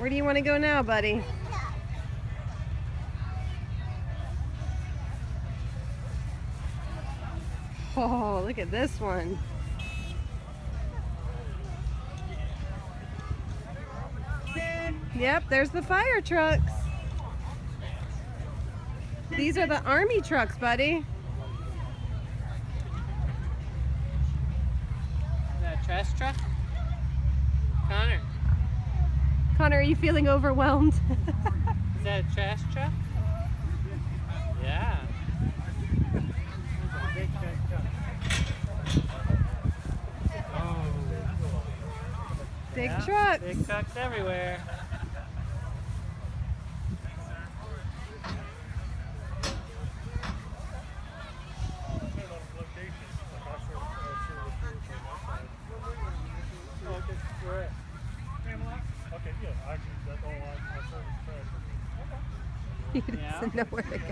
Where do you want to go now, buddy? Oh, look at this one. Yep, there's the fire trucks. These are the army trucks, buddy. Is that a trash truck? Connor. Connor, are you feeling overwhelmed? Is that a trash truck? Yeah. Big trash truck. Oh. Big Yeah, trucks. Big trucks everywhere. He doesn't know where to go.